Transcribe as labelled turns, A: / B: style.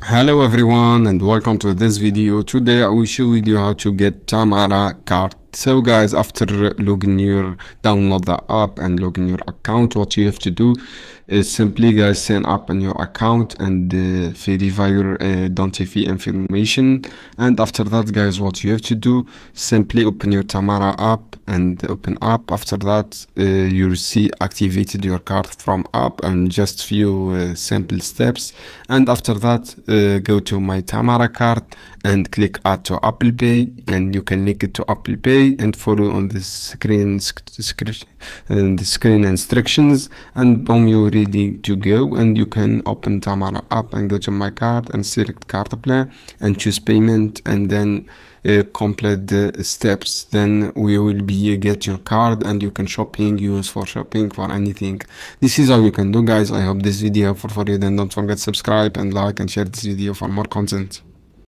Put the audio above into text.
A: Hello everyone and welcome to this video. Today I will show you how to get Tamara card. So guys, after download the app and log in your account, what you have to do is simply guys sign up on your account and verify your identity information. And after that guys, what you have to do, simply open your Tamara app and open app. After that you'll see activated your card from app and just few simple steps. And after that go to my Tamara card and click add to Apple Pay, and you can link it to Apple Pay and follow on the screen instructions, and boom, you're ready to go. And you can open Tamara app and go to my card and select card plan and choose payment, and then complete the steps. Then we will be get your card and you can use for shopping for anything. This is how you can do guys. I hope this video helpful for you. Then don't forget subscribe and like and share this video for more content.